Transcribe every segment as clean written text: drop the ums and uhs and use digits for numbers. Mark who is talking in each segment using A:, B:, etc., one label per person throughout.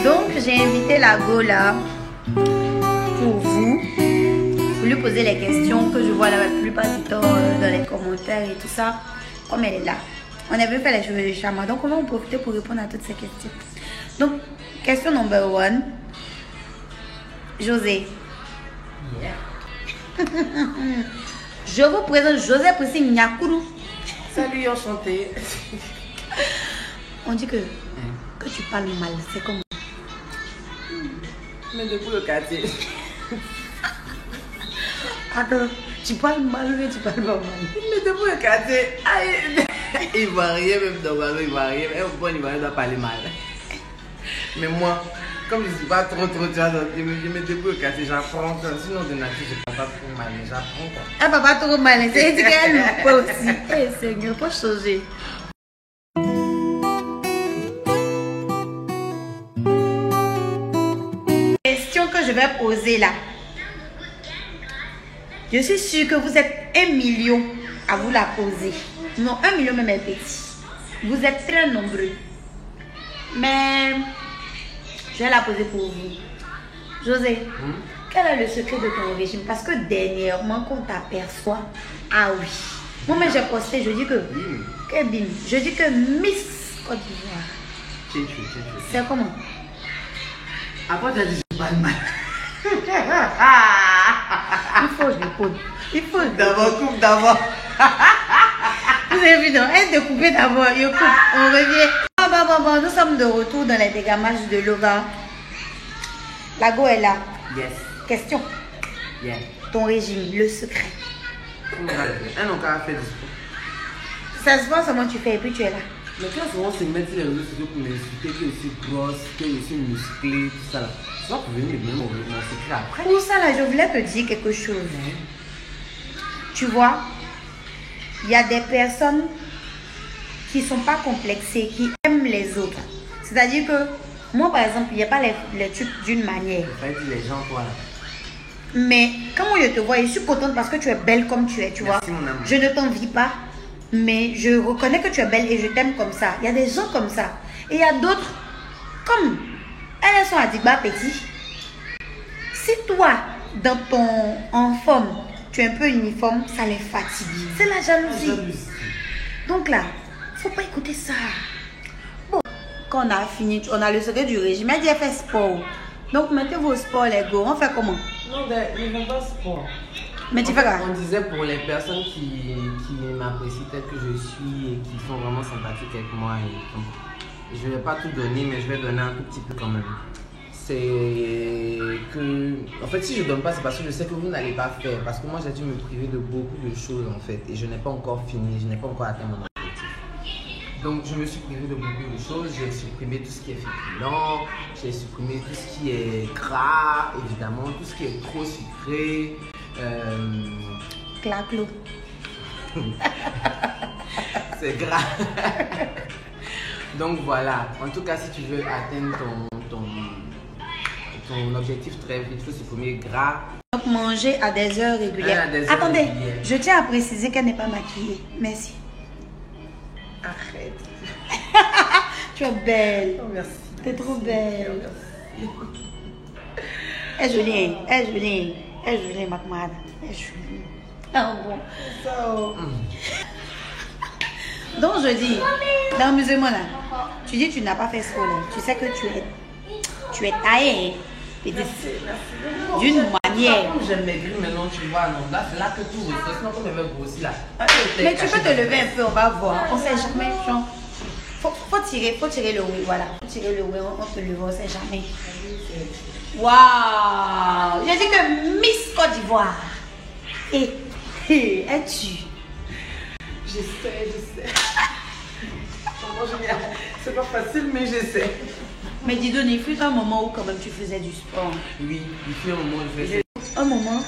A: Donc, j'ai invité la Go là pour vous lui poser les questions que je vois la plupart du temps dans les commentaires et tout ça. Comme elle est là. On avait fait les cheveux de Chama. Donc, on va en profiter pour répondre à toutes ces questions. Donc, question number 1. José.
B: Yeah.
A: Je vous présente José Prissi Nyakuru.
B: Salut, enchanté.
A: On dit que tu parles mal. C'est comme...
B: Mais depuis le quartier.
A: Attends, tu parles mal ou tu parles pas mal?
B: Mais depuis le quartier. Il va rien même dans ma vie, il va rien. Et au point, il va rien parler mal. Mais moi, comme je ne suis pas trop tu vois, je me débrouille au quartier, j'apprends. Sinon, de nature, je ne prends pas trop mal, mais j'apprends quoi.
A: Ah, papa, trop mal. C'est dit qu'elle ne peut pas aussi. Eh, Seigneur, faut changer. Question que je vais poser là. Je suis sûre que vous êtes 1 million à vous la poser. Non, 1 million même est petit. Vous êtes très nombreux. Mais je vais la poser pour vous. José, quel est le secret de ton régime? Parce que dernièrement, quand on t'aperçoit, ah oui. Moi-même, j'ai posté, je dis que... Kevin, je dis que Miss Côte d'Ivoire. C'est comment?
B: Après, tu as dit, je parle mal.
A: Il faut que je réponde. Il faut que
B: D'abord, coupe d'abord.
A: Vous avez vu, non? Elle de couper d'abord. Il coupe. On revient. Bon, nous sommes de retour dans les dégamages de Lova. La Go est là.
B: Yes.
A: Question.
B: Yeah.
A: Ton régime, le secret.
B: Un encore fait du sport.
A: Ça se voit seulement tu fais et puis tu es là.
B: Mais quand souvent se mettre sur les réseaux sociaux pour m'insulter, que je suis grosse, que je suis musclée, tout ça là. C'est pas pour venir me donner mon secret après.
A: Pour ça là, je voulais te dire quelque chose. Tu vois, il y a des personnes qui ne sont pas complexées, qui aiment les autres. C'est-à-dire que moi par exemple, il n'y a pas les trucs d'une manière.
B: Je vais dire les gens toi là.
A: Mais quand je te vois, je suis contente parce que tu es belle comme tu es, tu vois.
B: Merci, mon amour.
A: Je ne t'envie pas, mais je reconnais que tu es belle et je t'aime comme ça. Il y a des gens comme ça. Et il y a d'autres, comme elles sont à Digba petit. Si toi, dans ton en forme, tu es un peu uniforme, ça les fatigue. C'est la jalousie. Donc là, faut pas écouter ça. Bon, quand on a fini, on a le secret du régime. Elle dit, elle fait sport. Donc mettez vos sports, les go. On fait comment?
B: Non, mais ils ne font pas sport.
A: Mais tu fais quoi?
B: On disait pour les personnes qui m'apprécient tel que je suis et qui sont vraiment sympathiques avec moi. Je ne vais pas tout donner, mais je vais donner un tout petit peu quand même. C'est que, en fait, si je ne donne pas, c'est parce que je sais que vous n'allez pas faire. Parce que moi, j'ai dû me priver de beaucoup de choses en fait. Et je n'ai pas encore fini, je n'ai pas encore atteint mon objectif. Donc, je me suis privé de beaucoup de choses. J'ai supprimé tout ce qui est féculent, j'ai supprimé tout ce qui est gras, évidemment, tout ce qui est trop sucré.
A: Claclo.
B: C'est gras. Donc voilà, en tout cas, si tu veux atteindre ton objectif très vite, il faut supprimer gras.
A: Donc manger à des heures régulières.
B: À des heures
A: Attendez,
B: régulières.
A: je tiens à préciser qu'elle n'est pas maquillée. Merci.
B: Arrête.
A: Tu es belle.
B: Oh, merci.
A: Tu es trop belle.
B: Merci.
A: Elle est jolie, elle est jolie. Elle est jolie, ma camarade. Elle est jolie. Ah bon. Donc je dis, dans le musulman là, tu dis que tu n'as pas fait sport là. Tu sais que tu es taillé. D'une manière.
B: Comme j'aime maigrir maintenant, tu vois, non, là c'est là que tout ressort. Sinon, comme je vais grossir là.
A: Mais tu peux te lever un peu, on va voir. On sait jamais, genre. Faut tirer le oui, voilà. Faut tirer le oui, on te lève, on sait jamais. Waouh! J'ai dit que Miss Côte d'Ivoire. Et es-tu?
B: J'essaie. C'est pas facile, mais j'essaie.
A: Mais dis donc, il fut un moment où quand même tu faisais du sport.
B: Oui, il fut un moment où je faisais.
A: Un moment,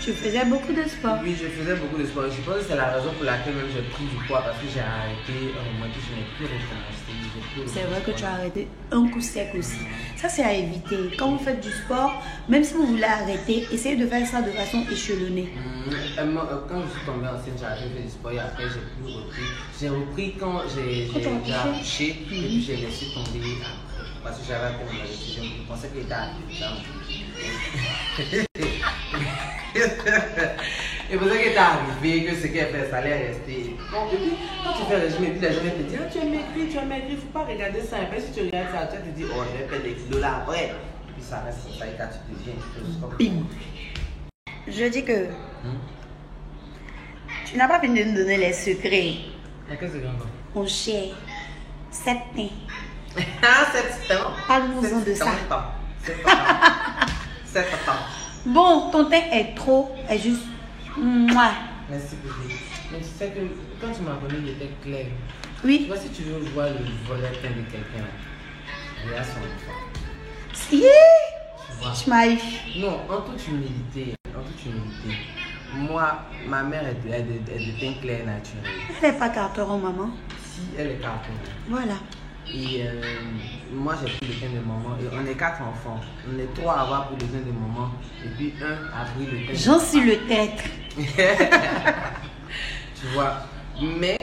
A: tu faisais beaucoup de sport.
B: Oui, je faisais beaucoup de sport. Je pense que c'est la raison pour laquelle même j'ai pris du poids parce que j'ai arrêté un moment que je n'ai plus recommencé.
A: C'est vrai que tu as arrêté un coup sec aussi. Ça, c'est à éviter. Quand vous faites du sport, même si vous voulez arrêter, essayez de faire ça de façon échelonnée.
B: Quand je suis tombée enceinte, j'ai arrêté de faire du sport et après, j'ai plus repris. J'ai repris quand j'ai accouché et puis j'ai laissé tomber après. parce que j'avais appris ma décision. Je pensais qu'il était arrivé. Et pour ça qu'il est arrivé, que ce qu'elle fait, ça allait rester. Donc, et puis, quand tu fais le régime, et puis les gens te disent, ah, tu as maigri, il ne faut pas regarder ça. Et puis, si tu regardes ça, tu te dis, oh, je vais perdre des kilos là après. Et puis, ça reste comme ça, et quand tu deviens
A: bim. Je dis que tu n'as pas fini de nous donner les secrets.
B: Qu'est-ce que c'est encore?
A: Mon cher, 7 teint.
B: Ah, 7 ans.
A: Parle-nous-en de ça.
B: 7 ans.
A: Bon, ton teint est trop, est juste. Mouah.
B: Merci beaucoup. Mais tu sais que quand tu m'as connu, il était clair.
A: Oui.
B: Tu vois, si tu veux voir le volet teint de quelqu'un, regarde son enfant.
A: Si. Tu m'as eu.
B: Non, en toute humilité, moi, ma mère est de teint clair naturel.
A: Elle n'est pas carteron, maman.
B: Si, elle est carteron.
A: Voilà.
B: Et moi, j'ai pris le teint de maman. Et on est 4 enfants. On est 3 à avoir pris le teint de maman. Et puis 1 a pris le teint.
A: J'en suis le tête.
B: Tu vois. Mais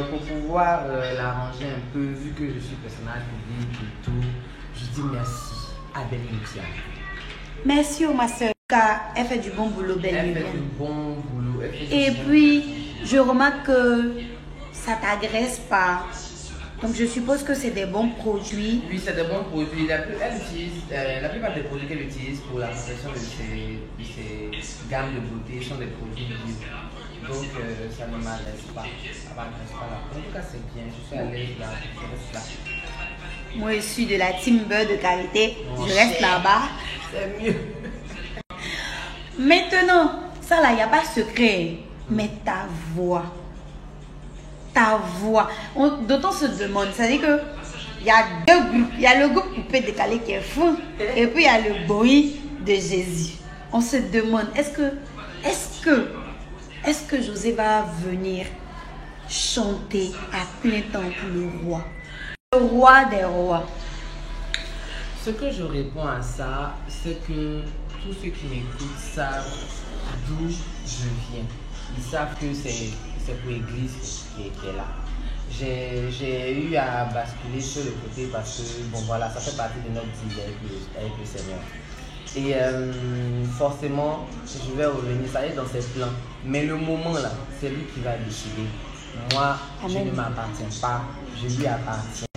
B: pour pouvoir l'arranger un peu, vu que je suis personnage public et tout, je dis merci à Belle Lucia.
A: Merci, ma soeur, car elle fait du bon boulot, Belle
B: Elle
A: Lucia.
B: fait du bon boulot.
A: Et puis, je remarque que ça t'agresse pas. Donc, je suppose que c'est des bons produits.
B: Oui, c'est des bons produits. Elle utilise, la plupart des produits qu'elle utilise pour la protection de ses gammes de beauté sont des produits bio. Donc, ça ne m'agresse pas. Ça ne m'agresse pas là. En tout cas, c'est bien. Je suis à l'aise là. Je reste là.
A: Moi, je suis de la team beurre de qualité.
B: Mon
A: Je reste
B: cher.
A: là-bas.
B: C'est mieux.
A: Maintenant, ça là, il n'y a pas de secret. Mais ta voix. Ta voix. D'autant se demande, c'est-à-dire que il y a 2 groupes. Il y a le groupe Poupée Décalée qui est fou. Et puis il y a le bruit de Jésus. On se demande, est-ce que José va venir chanter à plein temps pour le roi? Le roi des rois.
B: Ce que je réponds à ça, c'est que tous ceux qui m'écoutent savent d'où je viens. Ils savent que c'est pour l'église qui est là. J'ai eu à basculer sur le côté parce que, bon voilà, ça fait partie de notre vie avec le Seigneur. Et forcément, je vais revenir, ça est dans ses plans. Mais le moment là, c'est lui qui va décider. Moi,
A: Amen.
B: je ne m'appartiens pas, je lui appartiens.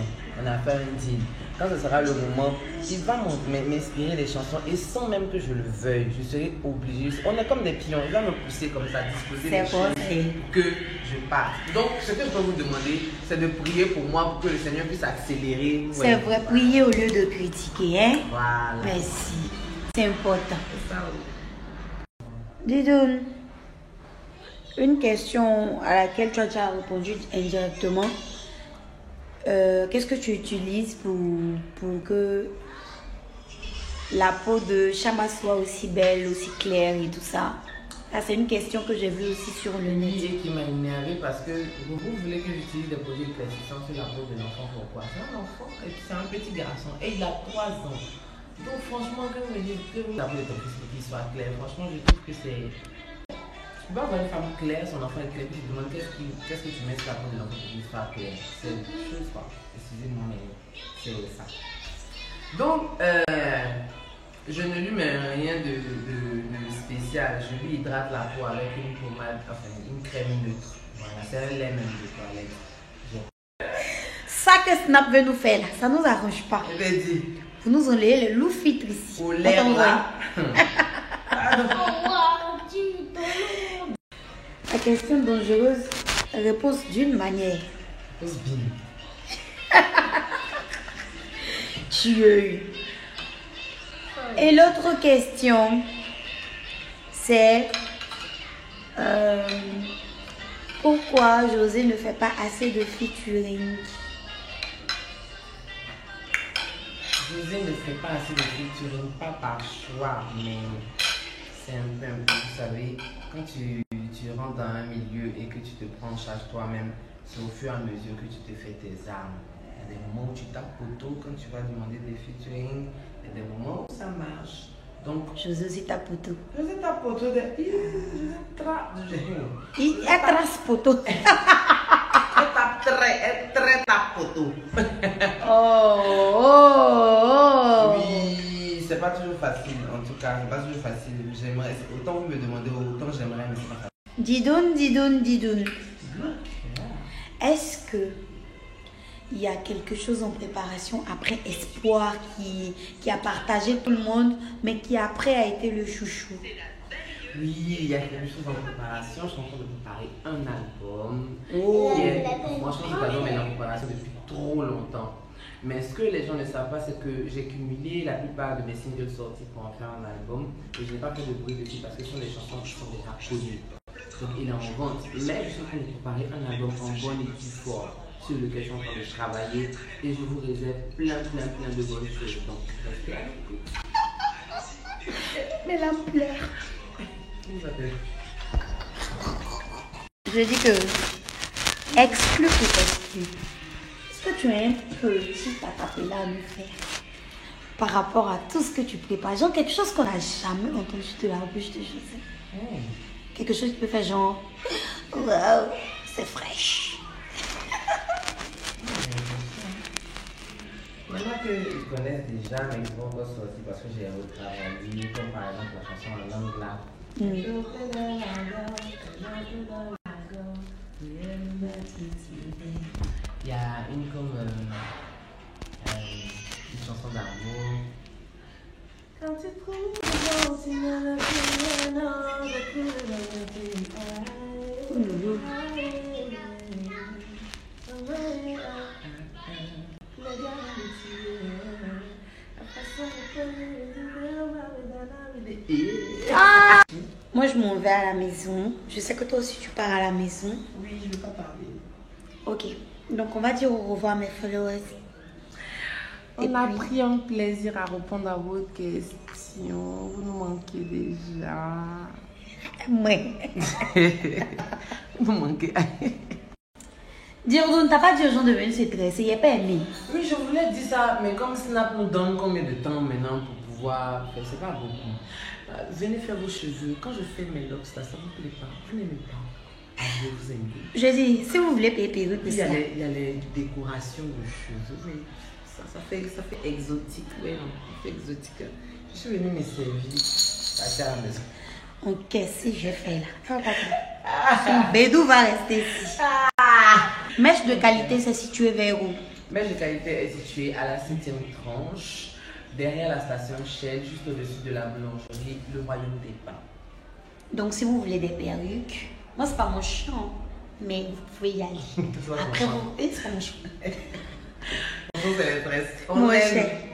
B: On a fait un deal. Quand ce sera le moment, il va m'inspirer des chansons et sans même que je le veuille, je serai obligée. On est comme des pions, il va me pousser comme ça, disposer des choses pour que je parte. Donc, ce que je peux vous demander, c'est de prier pour moi pour que le Seigneur puisse accélérer.
A: C'est vrai, prier au lieu de critiquer, hein?
B: Voilà.
A: Merci, c'est important.
B: C'est ça, oui.
A: Didoun, une question à laquelle tu as déjà répondu indirectement. Qu'est-ce que tu utilises pour que la peau de Chama soit aussi belle, aussi claire et tout ça? Ça, c'est une question que j'ai vue aussi sur le net.
B: Et qui m'a énervé parce que vous voulez que j'utilise des produits éclaircissants sur la peau de l'enfant. Pourquoi? C'est un enfant et c'est un petit garçon et il a 3 ans. Donc franchement, que vous me dites que la peau de ton fils qui soit claire, franchement, je trouve que c'est... Tu peux avoir une femme claire, son enfant est clair, puis tu te demandes qu'est-ce que tu mets sur la peau de l'enfant pour qu'il soit clair. C'est une chose, quoi. Excusez-moi, mais c'est ça. Donc, je ne lui mets rien de spécial. Je lui hydrate la peau avec une pommade, enfin une crème neutre. Voilà, c'est un lait même de toilette.
A: Ça que Snap veut nous faire là, ça nous arrange pas.
B: Je vais dire,
A: Vous nous enlevez le loup filtre ici.
B: au lait là.
A: La question dangereuse repose d'une manière. Dieu. Et l'autre question, c'est pourquoi José ne fait pas assez de featuring?
B: José ne fait pas assez de featuring, pas par choix, mais c'est un peu, vous savez, quand tu rentres dans un milieu et que tu te prends en charge toi-même, c'est au fur et à mesure que tu te fais tes armes. Il y a des moments où tu tapes poteau quand tu vas demander des featuring, il y a des moments où ça marche. Donc,
A: José aussi tape poteau.
B: José tape poteau de...
A: Il trace poteau.
B: Je tape très ta photo. Oui, c'est pas toujours facile. En tout cas, c'est pas toujours facile. J'aimerais, autant vous me demandez, autant j'aimerais, mais c'est pas facile.
A: Didoun. Est-ce que il y a quelque chose en préparation après Espoir qui a partagé tout le monde, mais qui après a été le chouchou?
B: Oui, il y a quelque chose en préparation. Je suis en train de préparer un album. Moi, je pense que l'album est en préparation depuis trop longtemps. Mais ce que les gens ne savent pas, c'est que j'ai cumulé la plupart de mes singles sortis pour en faire un album. Et je n'ai pas fait de bruit dessus parce que ce sont des chansons qui sont déjà connues. Donc il est en vente. Mais je suis en train de préparer un album en bonne et due forme sur lequel je suis en train de travailler. Et je vous réserve plein de bonnes choses. Donc restez à l'écoute.
A: Mais la pleure.
B: Comment ça fait?
A: Je dis que exclu pour exclu. Est-ce que tu as un petit tatapela à nous faire par rapport à tout ce que tu prépares? Genre quelque chose qu'on n'a jamais entendu de la bouche de José. Quelque chose qui peut faire genre, wow, c'est fraîche.
B: Il y en a qu'ils connaissent déjà, mais ils vont encore sortir parce que j'ai retravaillé, comme par exemple la chanson en langue là. Il y a une comme une chanson d'amour. Quand tu trouves
A: Moi je m'en vais à la maison. Je sais que toi aussi tu pars à la maison.
B: Oui, je ne vais pas parler.
A: Ok, donc on va dire au revoir mes followers.
B: On a pris un plaisir à répondre à vos questions. Vous nous manquez déjà.
A: Ouais.
B: Vous manquez.
A: Dirdon, t'as pas dit aux gens de venir se dresser, il n'est pas aimé.
B: Oui, je voulais dire ça, mais comme Snap nous donne combien de temps maintenant pour pouvoir faire, c'est pas beaucoup. Venez faire vos cheveux. Quand je fais mes locks, là, ça vous plaît pas. Vous n'aimez pas. Je vais vous inviter.
A: Je dis, si vous voulez payer perruque,
B: Il y a les décorations de cheveux, mais ça fait exotique. Oui, non, ça fait exotique. Je suis venue me servir à la maison.
A: Ok, si j'ai fait là. Son bédou va rester ici. Mèche de qualité, c'est situé vers où?
B: Mèche de qualité est située à la 7e tranche, derrière la station Shell, juste au-dessus de la boulangerie, le royaume des pains.
A: Donc, si vous voulez des perruques, moi, c'est pas mon champ, mais vous pouvez y aller. Après, vous, c'est mon champ.
B: Bonjour, c'est la presse.
A: Moi, je sais.